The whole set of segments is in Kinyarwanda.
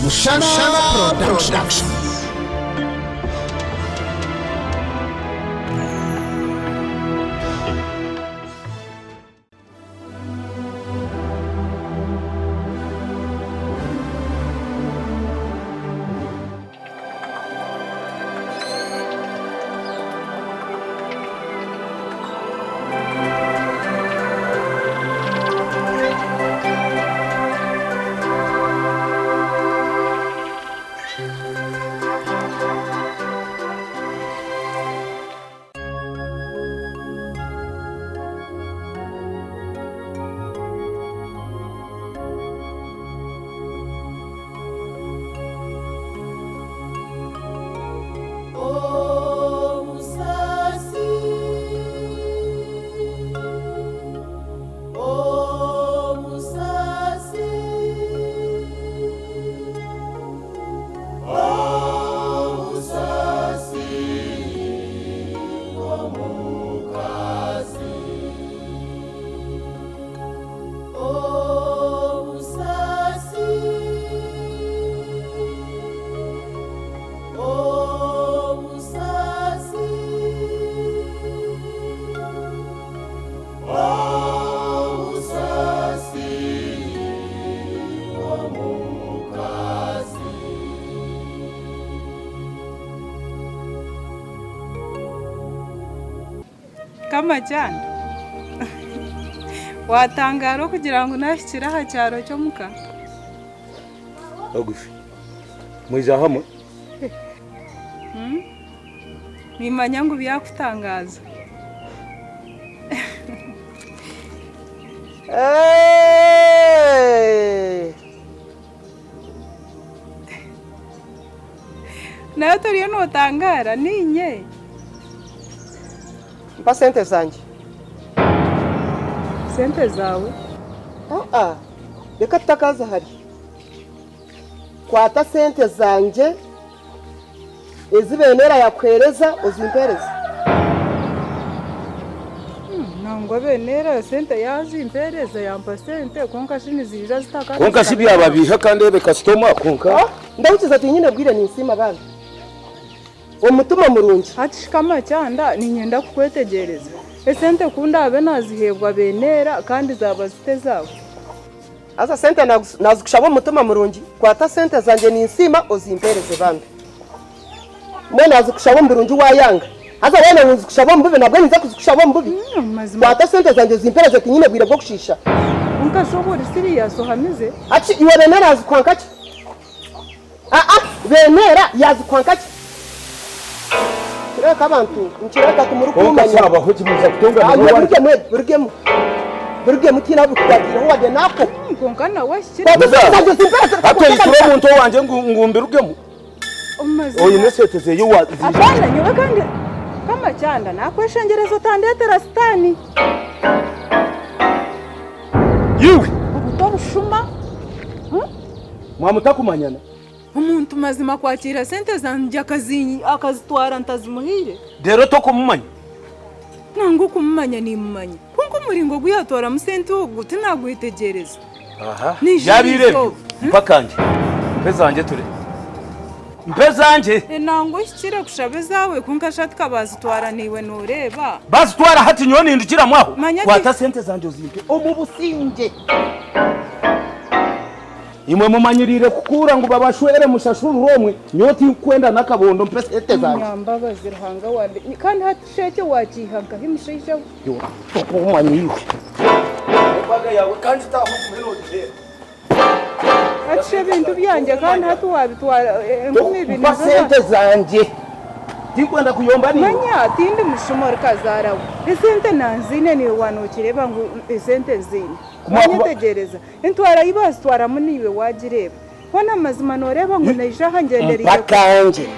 Mushana Production. Kama cyane watangaro kugira ngo nashyikira ha cyaro cyo muka ogufi mwiza hamwe nimanya ngo byakutangaza nayo toriyo notangara ninye mpa sente zanjye. Sente zawe? Reka tutakaza hari. Kwata sente zanjye ezibenera yakwereza uzimpereza. Nangwa benera sente yazimpereza yampa sente konka shini zija zitaka. Konka shibi ababiha kandi ebe customer konka. Ndawukiza ati nyine bwire ni insima bana. Umutuma murungi hatishikama cyanda ninyenda kukwetegereza esente kunda abe nazihebwa benera kandi zaba zite zawe asa sente nazikushaba umutuma murungi kwata sente zanjye ni insima uzimpereze bambe mwe nazikushaba mburungi wayanga asa wene uzikushaba mbubi nabwo niza kuzikushaba mbubi kwata sente zanjye uzimpereze ati nyine bwire bwo kushishya unkashobora serious hamize ati iwe benera yazikwankaki benera yazikwankaki Reka abantu nchiraka kumurukuma cyaba ho kimuza kutonga no burge mutina bukwagira wade nako ngongana washyira hato yitro umuntu wanje ngumbirugemo oyi neseteze yo wa abana nyowe kandi kama cyanda nakweshengerezo tandetera stani yiwe ubutobushuma mwamutakumanyana umuntu mazima kwakira sente zanjye akazitwara ntazimuhire rero to kumumanya nango kumumanya ni mumanya kunko muringo guyatora musente uguti naguhitegereza yabire mpakanje mpezanje ture mpezanje nango shikira kushabe zawe kunka shatka bazitwara niwe nureba bazitwara hati nyoni ndukira mwaho kwata sente zanje uzimpe omubusinge imwe mumanyirire kukura ngo babashwere mushashuru romwe nyoti kwenda nakabondo mpese ete zanje nyamba bazirhanga wande kandi hatisheke wakihanga himushisha yo tokumanyiwe baga yawe kandi taho kumeno dite atshe bintu byanje kandi hatu wabitwara ngumi bintu sente zanje tikwenda kuyomba ni manya tindi mushumor kazara esente nanzine ni wanokireba ngo esente zine kumanyitegereza intwara ibasitwara muniwe wagireba bona mazima noreba ngo naishaha ngenderiye bakanje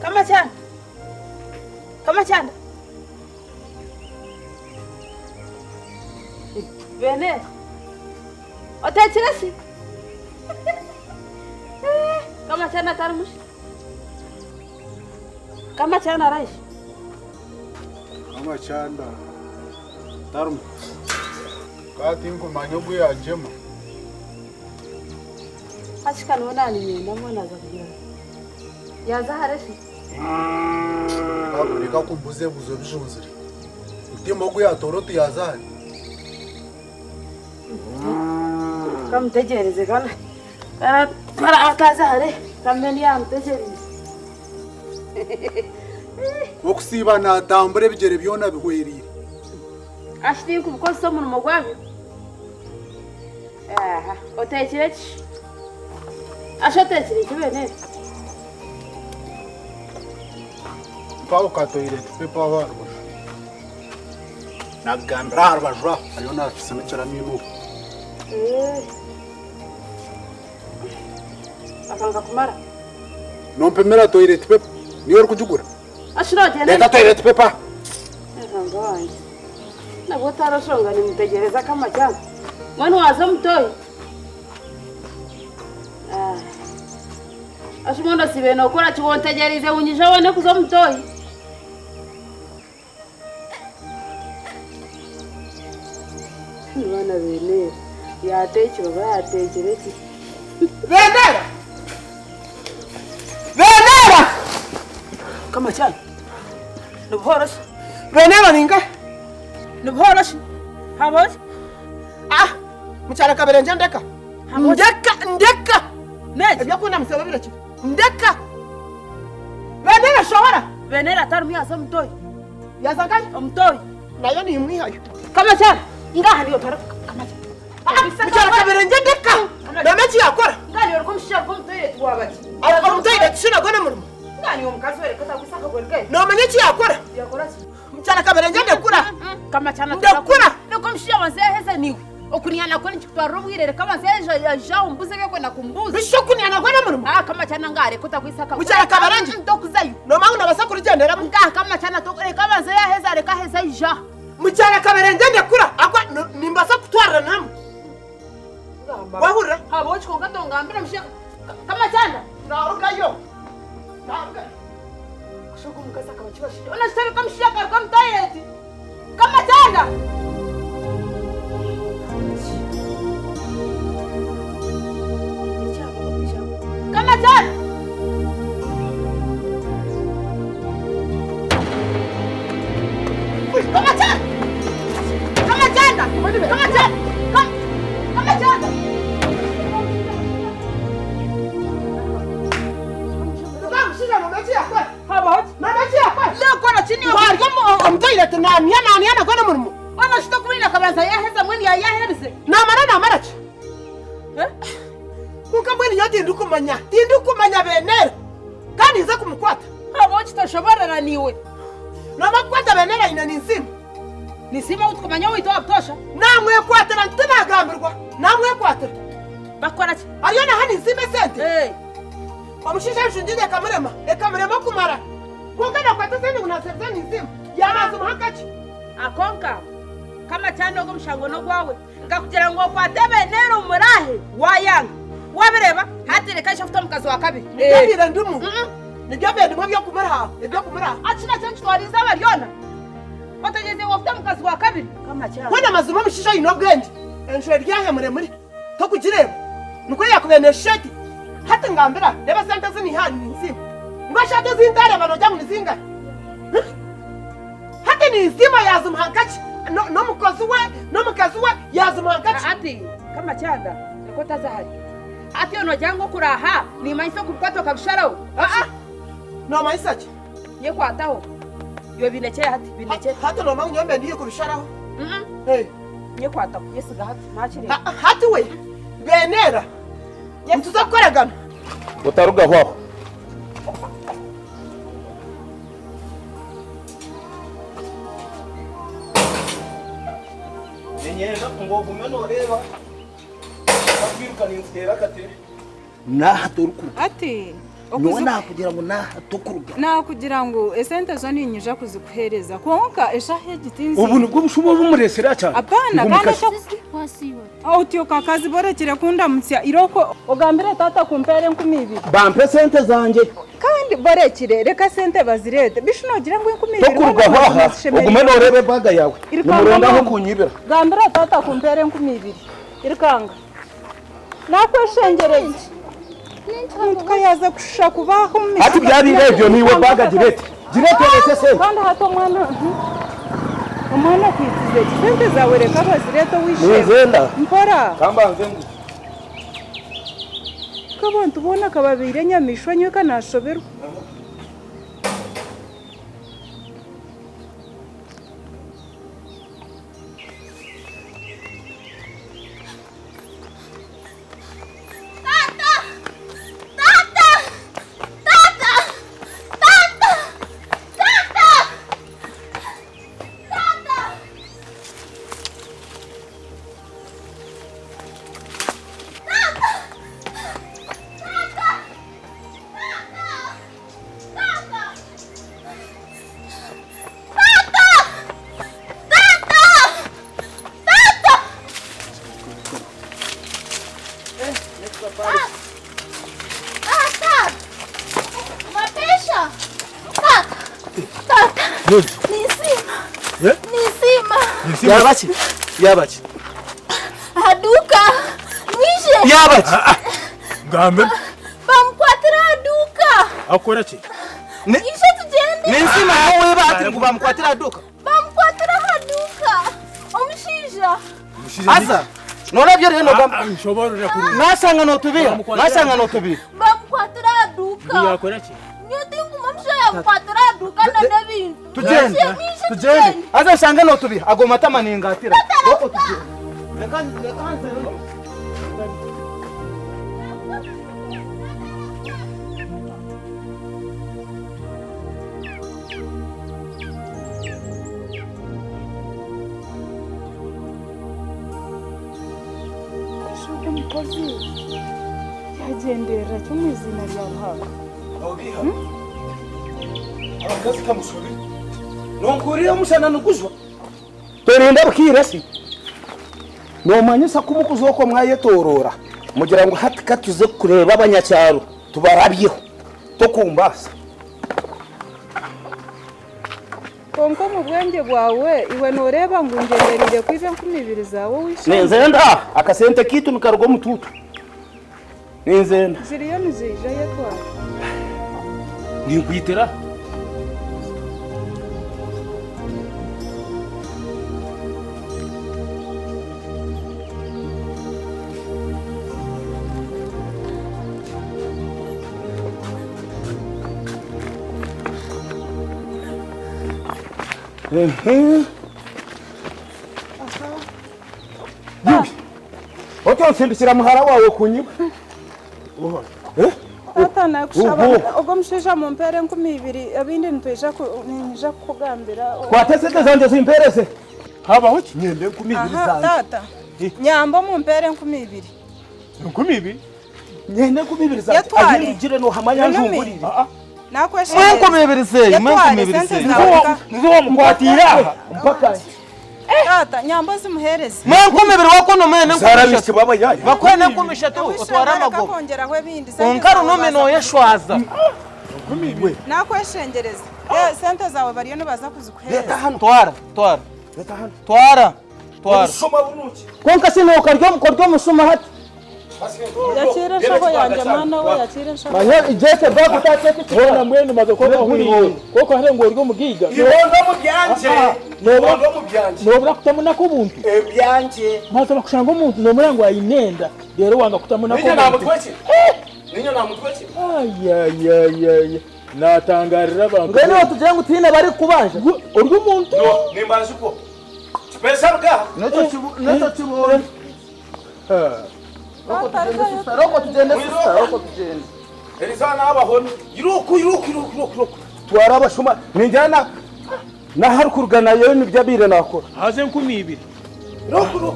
Kama cyane. Kama cyane. Bene. Otekere si. Kama cyane ataramushi. Kama cyane araishi. Kama cyanda. Tarum. Kati nkumanyogu ya jema. Ashikana wonani nyenda mwana za kugira. Yaza hareshi. Kaburika kumbuze buzo bijunzire. Utimogu ya toroti yazari. Kamutegereze kana. Kana ataza hare. Kameni yamutegereze. Okusiba na tambure bigere byona bihwerire. Ashti kubukoze so mu mugwabyo. Aha, otekireki. Ashotekireki bene. Pau katoire pepa warwa. Nagambra arwajwa ayona sinichara minu. Akanga kumara. Nompemera toilet pepa. Niyor kujugura. Ashirogene. Leta toilet pepa. Akanga wanje. Nabo tarashonga nimutegereza kama cyane. Mwana waza mutoyi. Ashimondo sibeno okora kibontegereze unyije wone kuzo mutoyi. Bana bene yatekiro bayatekereki. Venera! Venera! Kama cyane. Nubhorosh. Venera ninga? Nubhorosh. Haboj. Ah! Mchana kaberenje ndeka. Ndeka. Neje. Byakuna msaba biraki. Ndeka. Venera shawara. Venera tarumi aza mutoyi. Yazangai Mutoyi. nayo ni imwihayo. Kama cyane. Ngaha ndiyo tara kama cyane. Mchana kaberenje ndeka. Damechi yakora. Ngani uri kumshya ko mutoyi twabati. Aba mutayire kishina gona murimo. Ngani uwo mukazi were kata gusaka gwerge. No manyechi yakora. Yakora ki? Mchana kaberenje ndekura. Kama cyane Ndakura. Niko mshya wanze heza niwe. Okuniana ko nikitwara ubwirere kama nze ja umbuze beko nakumbuza. Bishokuniana gona murimo. Kama cyane ngare kota kwisaka. Mchana kaberenje ndokuzayo. no mangu nabasakuru gendera. Kama cyane to kama nze heza reka heza ja. Mchana kaberenje ndekura akwa nimbasa kutwara namu. Wahura Habo chiko ngatongambira mshya kama cyane. narugayo. Naruga. Shoko mukasa kama chiba shije. Ona sitari kamshya kama mtayeti. Kama cyane. Kama cyane. Kama cyane. Kama cyane. Kama cyane. Kama cyane. Ngamshija nomechi yakora. Habo Nomechi yakora. leo kona chini yo. Waryo mutayire naniana gona murimo. Ona shito kumina kabanza yaheza mwini yahereze. Namarachi. Kuka mwini yote ndikumanya Venera. Kandi nza kumukwata. Habo chitoshobora niwe. Namakwata Venera ina ninsimu. Nisima utkumanya wito abtosha. Namwe kwatira ntinagambirwa. Namwe kwatira. Bakora ki? Ariyo na hani nsime sente. Omushisha shunjije kamerema kumara. Kuka na kwata sente unasebya ninsimu. Yamaze muhakachi. Akonka. Kama cyane ngo mushango no gwawe. Ngakugira ngo kwate Venera umurahe wayanga. Wabireba hatereka shafuta mukazi wa kabiri. Nibyo ndumu. Nibyo bintu byo kumara. Nibyo kumara. Achina cyo twariza baryona. Batageze wafuta mukazi wa kabiri. Kama cyane. Wana mazuma mushisha inobwenge. Enshwe ryahe muremure. To kugireba. Nuko yakubene sheti. Hata ngambira reba sente zini hani nsimu. Ngo shati zindare banojya mu zinga. Hata ni nzima yazuma hankachi. No mukazi we yazuma hankachi. Ati kama cyanda niko tazahari. Ati ono jango kuraha ni maisha kupatwa kabisharawo. No maisachi. Ye kwataho. Yo binekeye hati binekeye. Hata no mangu nyombe ndiye kubisharaho. Ye kwataho yesiga hati nakiri. Hati we Venera. Mtuza kukoragana. Utaruga hwaho. Nyenda ngo gumeno reba. Akwiruka ni ntera kate. Na hatoruku. Ati niwe nakugira ngo nahatukuruga nakugira ngo esente zo ninyija kuzikuhereza konka eshahe gitinzi ubu nibwo bushubo bumuresera cyane apana kandi cyo autiyo kakazi borekere kundamutsia iroko ogambira tata kumpere 12 bampe sente zanje kandi borekire reka sente bazirete bishunogira ngo 12 tokurwa haha ugume norebe baga yawe nimuronda aho kunyibira gambira tata kumpere 12 irikanga nakweshengereye tukayaza kushaka kubaho ati byari radio niwe baga girete lete sente kandi hato mwana kwitize sente zawe reka bazirete wishe nizenda mpora kambanze ngo kabontu ubona kababire nyamishwa nyo kanashobero yabachi aduka mwishe yabachi Gambe. bamkwatira aduka Akora ki? mwishe tugende ninsima wowe bati ngo bamkwatira duka bamkwatira aduka omushija asa nora byo rero bampa Nshobora kuri. nasanga no tubira bamkwatira aduka Yakora ki? nyotingu mamsha yakwatira aduka na nebintu tugende asa sanga no tubira agoma tamaningatira roko tugende reka umukozi yagendera cyo mu izina rya ruhanga abakazi kamushobe nonkuriye mushana nukuzwa torinda bukirasi nomanyisa kumukuzo ko mwayetorora mugira ngo hatika tuze kureba abanyacyaro tubarabyeho tokumbasa konko mu bwenge bwawe iwe noreba ngo ungererire ku 12 zawe wishe nenzenda akasente kitu nikarugo mututu nenzenda ziriyo nizije yetwa ninkwitira Oto nsindikira muhara wawe kunyiba. tata nakushaba ubwo mshesha mu mpere 12 abindi ntweja ninja kugambira Kwatesete zanje zimperese. Habaho ki? Nyende 12 zanje. tata nyambo mu mpere 12 12? Nyende 12 zanje. Yatware. Ahingire no hamanya njungurire. nakweshe Nizo mukwatira. Mpaka. tata nyambo zimuhereze mwankomebere wako nomene Zarabise baba yayi. bakwene nkumisha tu utwara amagogo kongeraho ebindi onkaru nomeno yeshwaza nakweshengereza sente zawe bariyo nibaza kuzikuhereza twara Shoma bunuki. konka sino karyo musuma hati yakire shaho yanje mwana we yakire shaho Banya ijeke bako tatete. Bona mwene maze ko bahuriye. Koko hare ngo urwo mugiga. Ibondo mu byanje. Ibondo mu byanje. Nobura kutamuna ko buntu. Ebyanje. Maze bakushanga umuntu nomura ngo ayinenda. Rero wanga kutamuna ko. Ninya namutweki. Ninya namutweki. Ay. Natangarira abantu. ngene tujye ngutine bari kubanje Urwo muntu. No, nimbaje ko. Pesa ruka. neto kibone roko tugende Elizana abahoni. Iruku. Twara abashuma. Ninjana na harukurugana yewe nibyabire nakora. Haze 12. Ruku.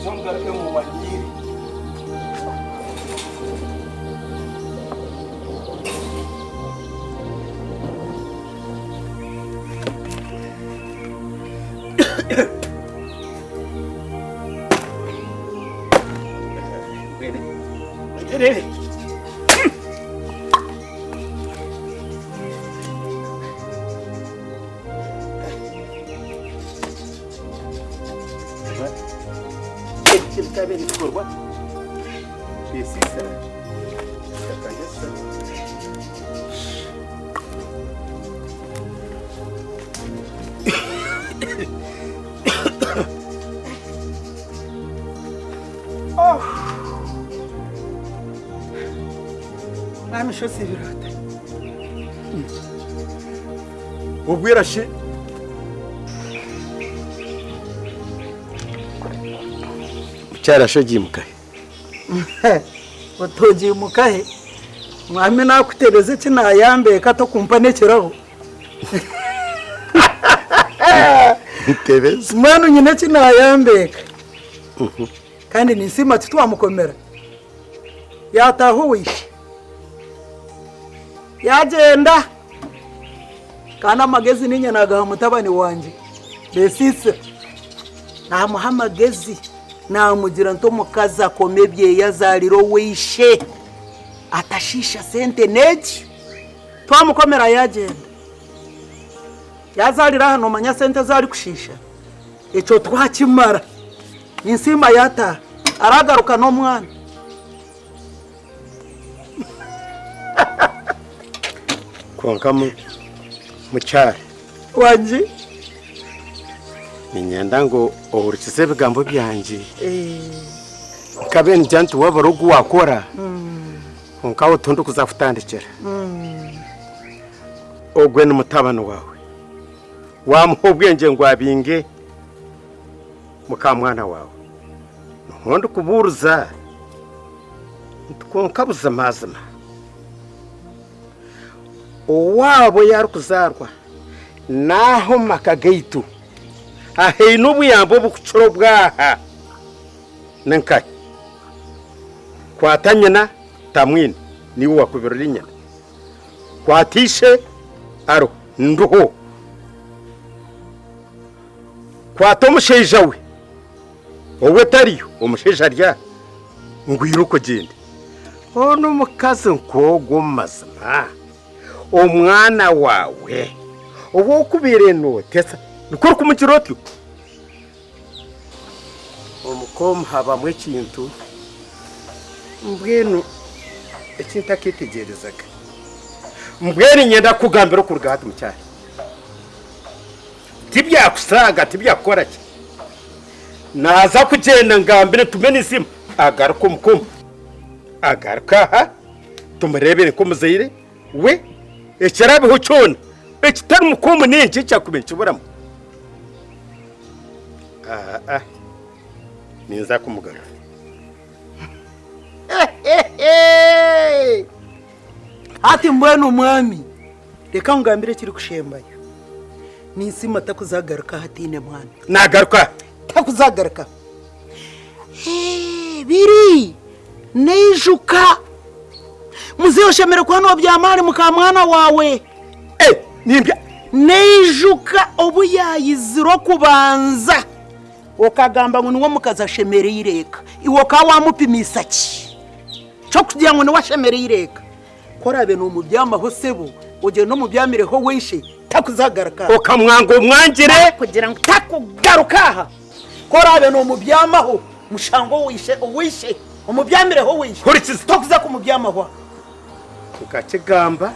Zongareke mu manyiri. Nami shosi birata. Ubwirashe cyarashogiye mukahe. Watogiye mukahe. Mwami nakutereze kinayambe kato kumpanekeraho. Ntebeze. Mwana nyine kinayambeka. Kandi nisima titwamukomera. Yatahuwishe. Yagenda kana amagezi ninyanaga mutabani wanje besise na muhamagezi na mugira nto mukaza komebye yazaliro wishe atashisha sente neji twamukomera yagenda yazalira hano manya sente zari kushisha eco twakimara insima yata aragaruka no mwana Konkamu mucyari wanje ninyenda ngo ohurikize bigambo byanje kabeni jantu wabarugu wakora konkawo tondo kuzafutandikira ogwe n'umutabano wawe wamuha ubwenge ngo abinge mukamwana wawe ntondo kuburuza konkabuza mazima owabo yarukuzarwa naho makagaitu ahe n'ubuyambo bukucuro bwaha nankai kwatanyana tamwini niwe wakubirira nyana kwatishe aro nduho kwatomushejawe wowe tariyo umusheja rya ngwiruko gende ono mukazi nkogo mazima umwana wawe uwo kubire notesa nikora kumukirotyo umukom haba mwe kintu mbwenu ekinta kitegerezaga mbwenu nyenda kugambira ku rugati mucyari tibyakusaga tibyakora ki naza kugenda ngambire tumene isima agaruka umukom agaruka tumurebere ko muzayire we ekirabeho cyona ekitari mukomu ninki cyakubenkiburamo ninza kumugara ati mbwenu mwami reka ngambire kiri kushembayo nisima takuzagaruka hatine mwana nagaruka takuzagaruka biri nejuka muzeyo shemere kwano byamari mukamwana wawe nimbya nejuka obuyayiziro kubanza okagamba ngo niwo mukaza shemere yireka iwo ka wamupimisa ki cyo kugira ngo niwa shemere yireka korabe no mubyamaho sebo oje no mubyamireho wishe takuzagaruka okamwango mwangire kugira ngo takugaruka korabe no mubyamaho mushango wishe umubyamireho wishe hurikiza takuza kumubyamaho ukakigamba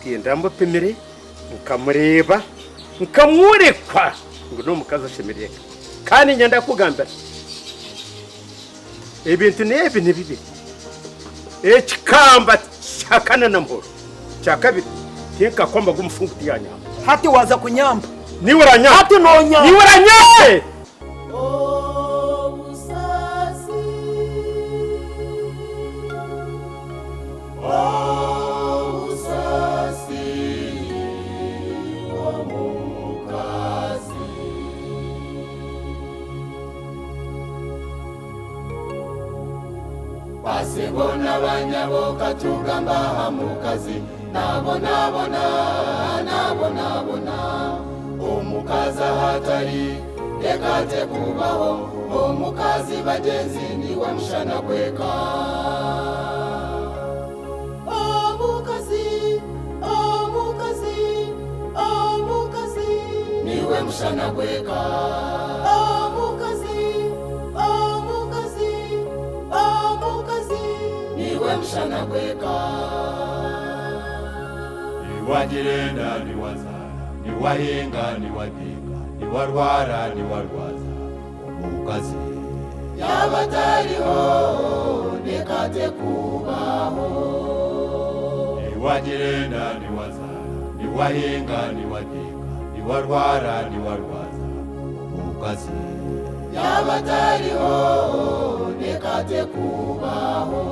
tienda mbopimire ukamureba ukamwurekwa ngo no mukaza shemereka kandi nyanda kugambira ibintu nebi nibibi ekikamba cyakana na mboro cyakabiri tinka kwamba gumufungu tiyanya hati waza kunyamba niwe uranya hati nonya niwe uranya Basibona banyaboka tugamba hamukazi nabona omukaza hatari rekate kubaho omukazi bagenzi niwe mushana gweka omukazi niwe mushana gweka omukazi niwe mushana gweka niwagirenda niwazara niwahinga niwadinga niwarwara niwarwaza omukazi yabatariho nekate kubaho niwagirenda niwazara niwahinga niwadinga niwarwara niwarwaza omukazi yabatariho nekate kubaho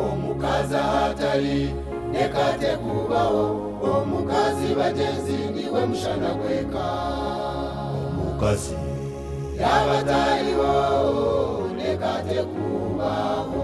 omukazi hatari nekate kubaho omukazi bagenzi niwe mushana gweka omukazi yabatariho nekate kubaho